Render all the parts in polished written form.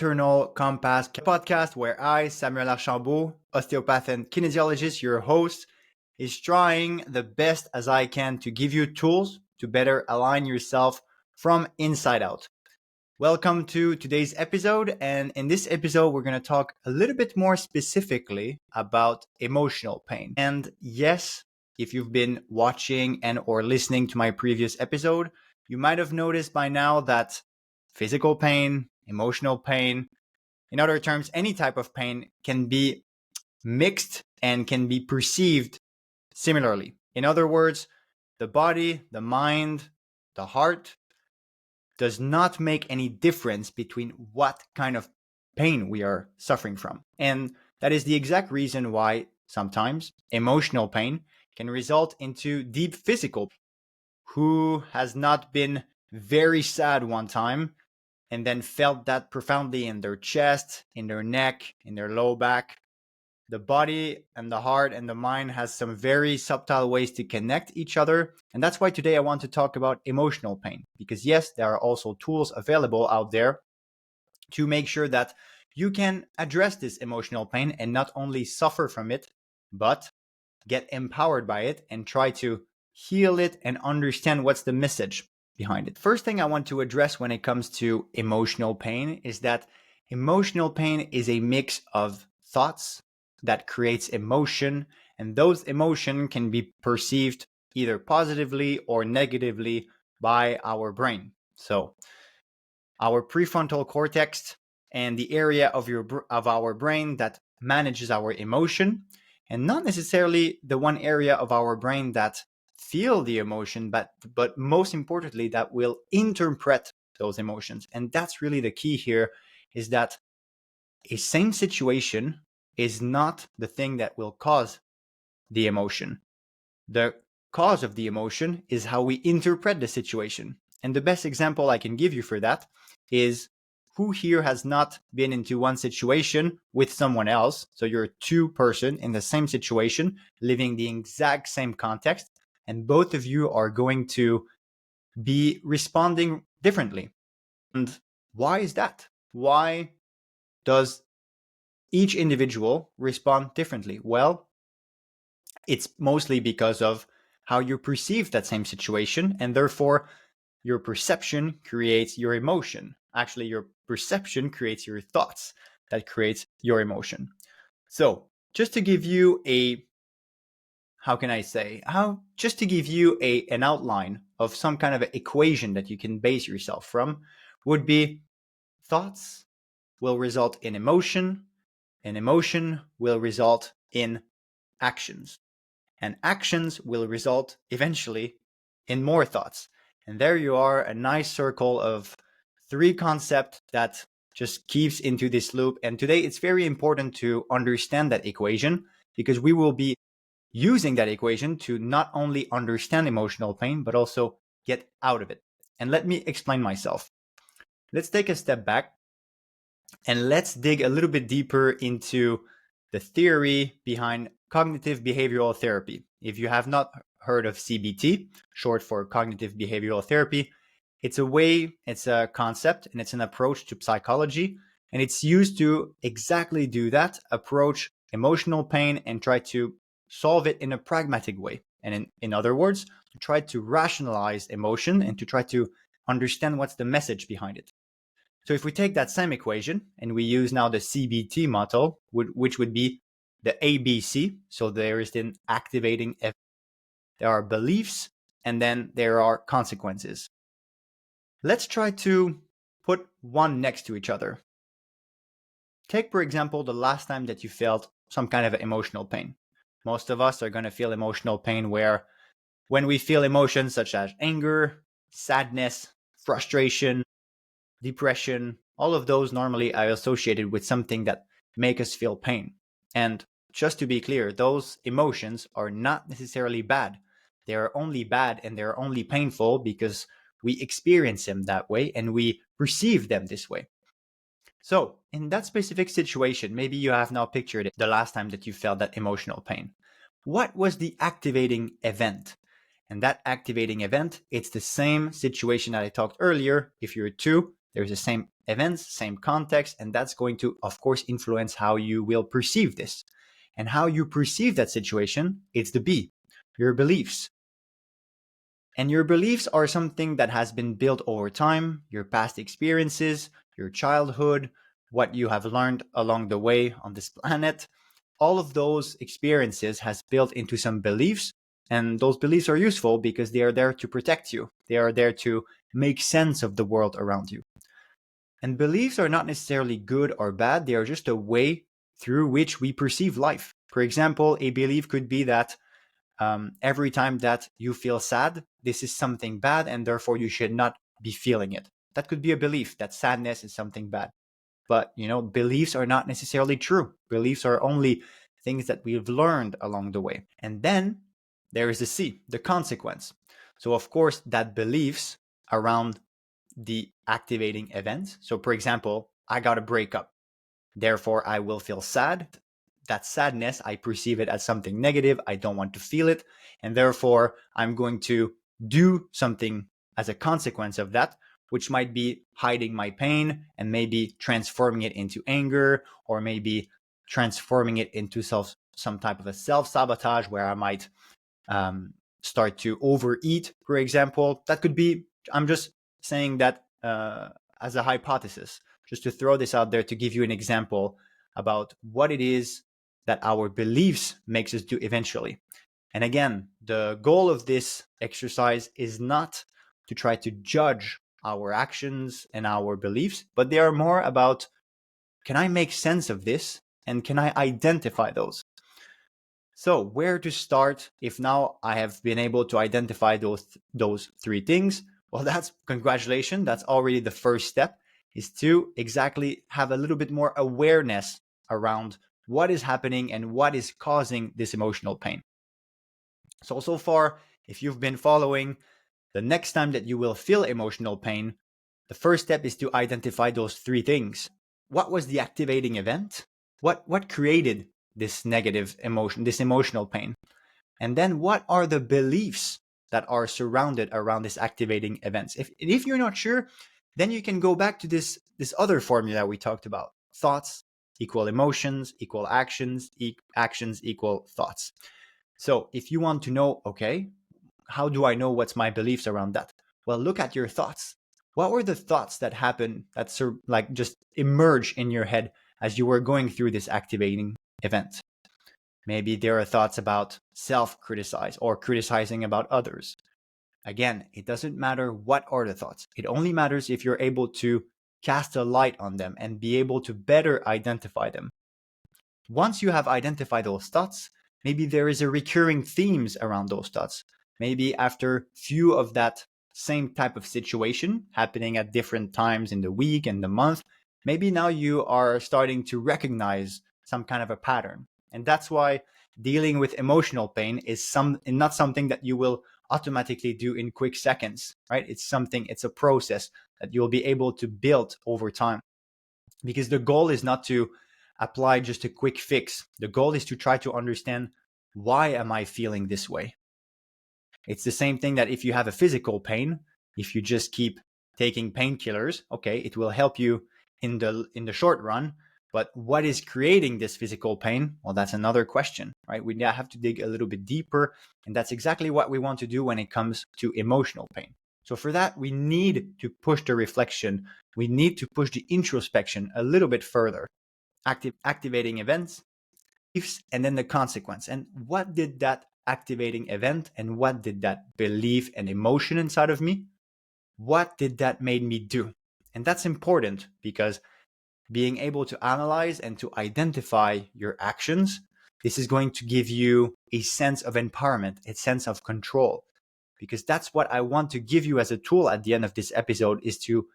Internal Compass podcast, where I, Samuel Archambault, osteopath and kinesiologist, your host, is trying the best as I can to give you tools to better align yourself from inside out. Welcome to today's episode, and in this episode, we're going to talk a little bit more specifically about emotional pain. And yes, if you've been watching and or listening to my previous episode, you might have noticed by now that physical pain, emotional pain, in other terms, any type of pain can be mixed and can be perceived similarly. In other words, the body, the mind, the heart does not make any difference between what kind of pain we are suffering from. And that is the exact reason why sometimes emotional pain can result into deep physical pain. Who has not been very sad one time and then felt that profoundly in their chest, in their neck, in their low back? The body and the heart and the mind has some very subtle ways to connect each other. And that's why today I want to talk about emotional pain. Because yes, there are also tools available out there to make sure that you can address this emotional pain and not only suffer from it, but get empowered by it and try to heal it and understand what's the message behind it. First thing I want to address when it comes to emotional pain is that emotional pain is a mix of thoughts that creates emotion, and those emotions can be perceived either positively or negatively by our brain. So our prefrontal cortex and the area of our brain that manages our emotion, and not necessarily the one area of our brain that feel the emotion, but most importantly, that will interpret those emotions. And that's really the key here, is that a same situation is not the thing that will cause the emotion. The cause of the emotion is how we interpret the situation. And the best example I can give you for that is, who here has not been into one situation with someone else? So you're two person in the same situation, living the exact same context, and both of you are going to be responding differently. And why is that? Why does each individual respond differently? Well, it's mostly because of how you perceive that same situation, and therefore your perception creates your emotion. Actually, your perception creates your thoughts that creates your emotion. So just to give you a, just to give you an outline of some kind of equation that you can base yourself from, would be thoughts will result in emotion, and emotion will result in actions. And actions will result eventually in more thoughts. And there you are, a nice circle of three concepts that just keeps into this loop. And today it's very important to understand that equation, because we will be using that equation to not only understand emotional pain, but also get out of it. And let me explain myself. Let's take a step back and let's dig a little bit deeper into the theory behind cognitive behavioral therapy. If you have not heard of CBT, short for cognitive behavioral therapy, it's a concept, and it's an approach to psychology, and it's used to exactly do that, approach emotional pain and try to solve it in a pragmatic way. And in other words, to try to rationalize emotion and to try to understand what's the message behind it. So if we take that same equation and we use now the CBT model, which would be the ABC, so there is an activating event, there are beliefs, and then there are consequences. Let's try to put one next to each other. Take, for example, the last time that you felt some kind of emotional pain. Most of us are going to feel emotional pain when we feel emotions such as anger, sadness, frustration, depression, all of those normally are associated with something that make us feel pain. And just to be clear, those emotions are not necessarily bad. They are only bad and they're only painful because we experience them that way and we perceive them this way. So in that specific situation, maybe you have now pictured it the last time that you felt that emotional pain. What was the activating event? And that activating event, it's the same situation that I talked earlier. If you're two There's the same events, same context, and that's going to, of course, influence how you will perceive this. And how you perceive that situation, it's the B, your beliefs. And your beliefs are something that has been built over time, your past experiences, your childhood, what you have learned along the way on this planet. All of those experiences has built into some beliefs, and those beliefs are useful because they are there to protect you. They are there to make sense of the world around you. And beliefs are not necessarily good or bad, they are just a way through which we perceive life. For example, a belief could be that every time that you feel sad, this is something bad and therefore you should not be feeling it. That could be a belief that sadness is something bad. But, beliefs are not necessarily true. Beliefs are only things that we've learned along the way. And then there is the C, the consequence. So, of course, that beliefs around the activating event. So, for example, I got to break up. Therefore, I will feel sad. That sadness, I perceive it as something negative. I don't want to feel it. And therefore, I'm going to do something as a consequence of that, which might be hiding my pain and maybe transforming it into anger, or maybe transforming it into some type of a self-sabotage where I might start to overeat, for example. That could be, I'm just saying that as a hypothesis, just to throw this out there to give you an example about what it is that our beliefs makes us do eventually. And again, the goal of this exercise is not to try to judge our actions and our beliefs, but they are more about, can I make sense of this and can I identify those? So where to start if now I have been able to identify those three things? Well, that's congratulations. That's already the first step, is to exactly have a little bit more awareness around what is happening and what is causing this emotional pain. So far, if you've been following, the next time that you will feel emotional pain, the first step is to identify those three things. What was the activating event? What created this negative emotion, this emotional pain? And then what are the beliefs that are surrounded around this activating events? If you're not sure, then you can go back to this other formula we talked about. Thoughts equal emotions equal actions, actions equal thoughts. So if you want to know, okay, how do I know what's my beliefs around that? Well, look at your thoughts. What were the thoughts that happened that just emerge in your head as you were going through this activating event? Maybe there are thoughts about self-criticize or criticizing about others. Again, it doesn't matter what are the thoughts. It only matters if you're able to cast a light on them and be able to better identify them. Once you have identified those thoughts, maybe there is a recurring themes around those thoughts. Maybe after few of that same type of situation happening at different times in the week and the month, maybe now you are starting to recognize some kind of a pattern. And that's why dealing with emotional pain is not something that you will automatically do in quick seconds, right? It's a process that you'll be able to build over time. Because the goal is not to apply just a quick fix. The goal is to try to understand, why am I feeling this way? It's the same thing that if you have a physical pain, if you just keep taking painkillers, okay, it will help you in the short run. But what is creating this physical pain? Well, that's another question, right? We now have to dig a little bit deeper. And that's exactly what we want to do when it comes to emotional pain. So for that, we need to push the reflection. We need to push the introspection a little bit further. Activating events, and then the consequence. And what did that activating event and what did that belief and emotion inside of me, what did that made me do? And that's important, because being able to analyze and to identify your actions, this is going to give you a sense of empowerment, a sense of control, because that's what I want to give you as a tool at the end of this episode, is to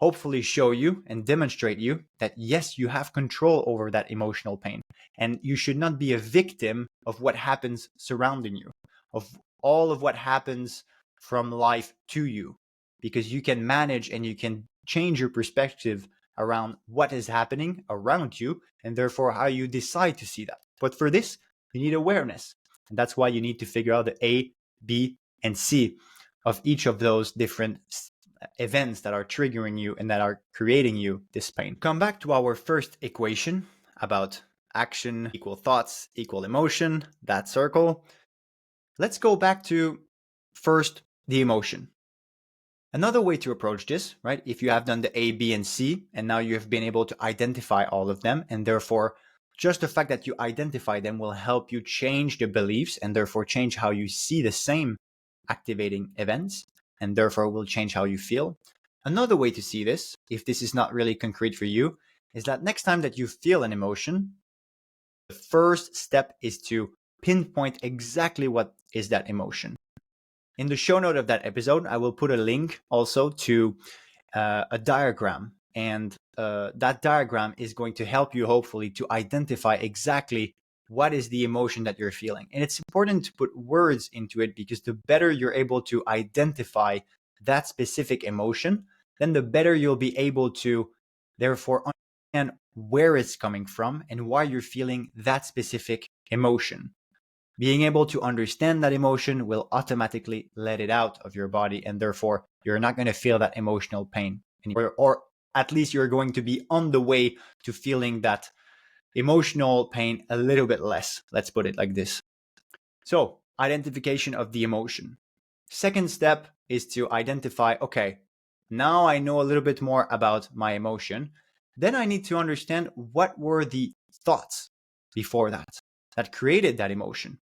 hopefully show you and demonstrate you that yes, you have control over that emotional pain, and you should not be a victim of what happens surrounding you, of all of what happens from life to you, because you can manage and you can change your perspective around what is happening around you, and therefore how you decide to see that. But for this, you need awareness. And that's why you need to figure out the A, B, and C of each of those different events that are triggering you and that are creating you this pain. Come back to our first equation about action equal thoughts equal emotion, that circle. Let's go back to first the emotion. Another way to approach this, right? If you have done the A, B, and C, and now you have been able to identify all of them, and therefore just the fact that you identify them will help you change the beliefs and therefore change how you see the same activating events, and therefore will change how you feel. Another way to see this, if this is not really concrete for you, is that next time that you feel an emotion, the first step is to pinpoint exactly what is that emotion. In the show note of that episode, I will put a link also to a diagram. And that diagram is going to help you, hopefully, to identify exactly what is the emotion that you're feeling. And it's important to put words into it, because the better you're able to identify that specific emotion, then the better you'll be able to, therefore, understand where it's coming from and why you're feeling that specific emotion. Being able to understand that emotion will automatically let it out of your body, and therefore you're not going to feel that emotional pain anymore, or at least you're going to be on the way to feeling that emotional pain a little bit less. Let's put it like this. So, identification of the emotion. Second step is to identify, okay, now I know a little bit more about my emotion. Then I need to understand what were the thoughts before that created that emotion.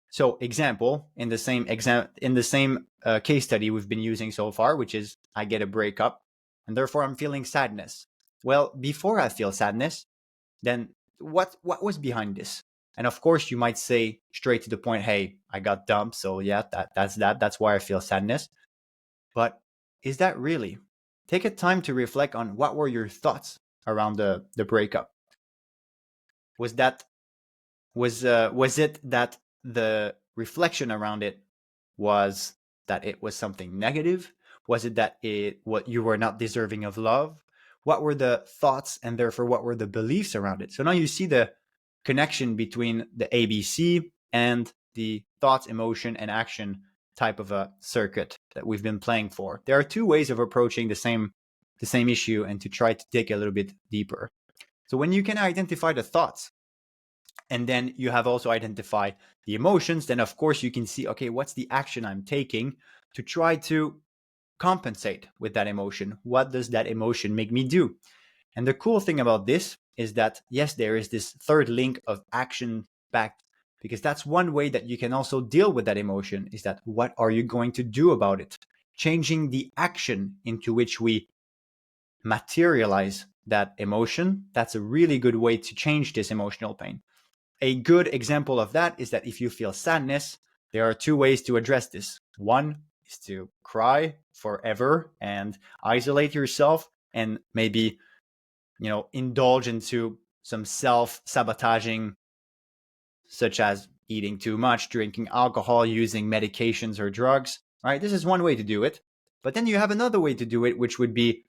So, example, in the same case study we've been using so far, which is I get a breakup and therefore I'm feeling sadness. Well, before I feel sadness, then what was behind this? And of course, you might say straight to the point, hey, I got dumped, so yeah, that's why I feel sadness. But is that really? Take a time to reflect on what were your thoughts around the breakup. Was it that the reflection around it was that it was something negative? Was it that what you were not deserving of love? What were the thoughts, and therefore what were the beliefs around it? So now you see the connection between the ABC and the thoughts, emotion, and action type of a circuit that we've been playing for. There are two ways of approaching the same issue and to try to dig a little bit deeper. So when you can identify the thoughts, and then you have also identified the emotions, then of course you can see, okay, what's the action I'm taking to try to compensate with that emotion? What does that emotion make me do? And the cool thing about this is that, yes, there is this third link of action back, because that's one way that you can also deal with that emotion, is that what are you going to do about it? Changing the action into which we materialize that emotion, that's a really good way to change this emotional pain. A good example of that is that if you feel sadness, there are two ways to address this. One is to cry forever and isolate yourself and maybe, indulge into some self-sabotaging, such as eating too much, drinking alcohol, using medications or drugs. Right? This is one way to do it. But then you have another way to do it, which would be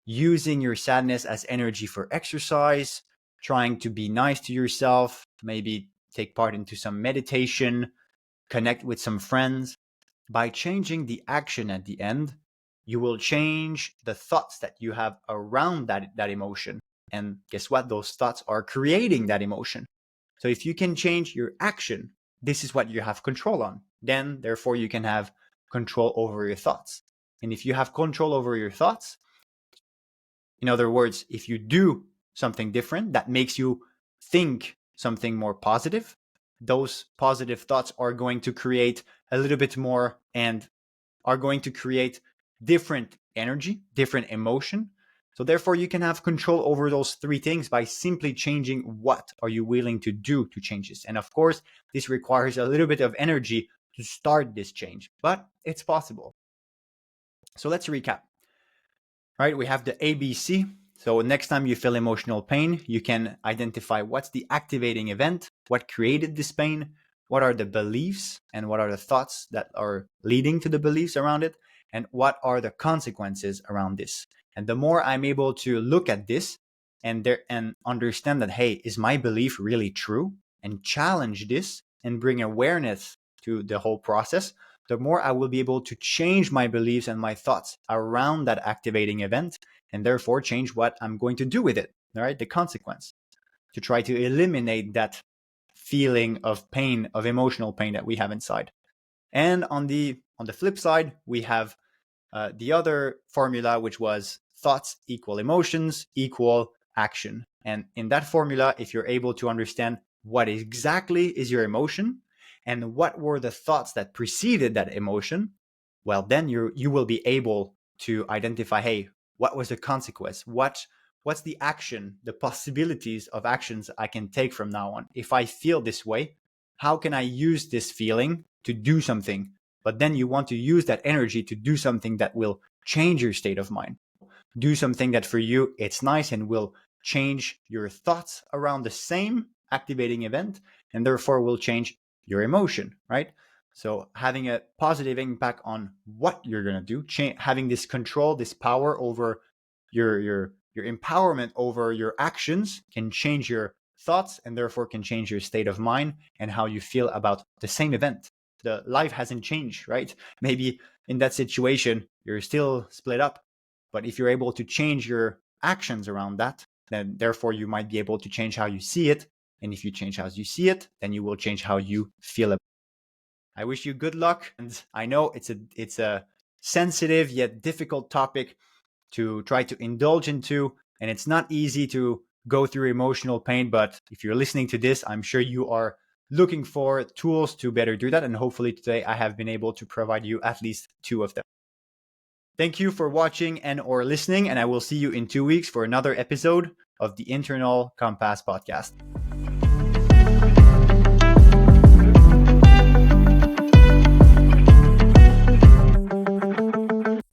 using your sadness as energy for exercise, trying to be nice to yourself, maybe take part into some meditation, connect with some friends. By changing the action at the end, you will change the thoughts that you have around that emotion. And guess what? Those thoughts are creating that emotion. So if you can change your action, this is what you have control on. Then, therefore, you can have control over your thoughts. And if you have control over your thoughts, in other words, if you do something different that makes you think something more positive, those positive thoughts are going to create a little bit more and are going to create different energy, different emotion. So therefore, you can have control over those three things by simply changing what are you willing to do to change this. And of course, this requires a little bit of energy to start this change, but it's possible. So let's recap. All right, we have the ABC. So next time you feel emotional pain, you can identify what's the activating event, what created this pain, what are the beliefs, and what are the thoughts that are leading to the beliefs around it, and what are the consequences around this. And the more I'm able to look at this and understand that, hey, is my belief really true, and challenge this and bring awareness to the whole process, the more I will be able to change my beliefs and my thoughts around that activating event, and therefore change what I'm going to do with it, all right? The consequence, to try to eliminate that feeling of pain, of emotional pain that we have inside. And on the flip side, we have the other formula, which was thoughts equal emotions equal action. And in that formula, if you're able to understand what exactly is your emotion and what were the thoughts that preceded that emotion, well, then you will be able to identify, hey, what was the consequence? What's the action, the possibilities of actions I can take from now on? If I feel this way, how can I use this feeling to do something? But then you want to use that energy to do something that will change your state of mind. Do something that for you, it's nice and will change your thoughts around the same activating event, and therefore will change your emotion, right? So having a positive impact on what you're going to do, having this control, this power over your empowerment over your actions can change your thoughts and therefore can change your state of mind and how you feel about the same event. The life hasn't changed, right? Maybe in that situation, you're still split up. But if you're able to change your actions around that, then therefore you might be able to change how you see it. And if you change how you see it, then you will change how you feel about it. I wish you good luck. And I know it's a sensitive yet difficult topic to try to indulge into. And it's not easy to go through emotional pain. But if you're listening to this, I'm sure you are looking for tools to better do that. And hopefully today I have been able to provide you at least 2 of them. Thank you for watching and or listening, and I will see you in 2 weeks for another episode of the Internal Compass podcast.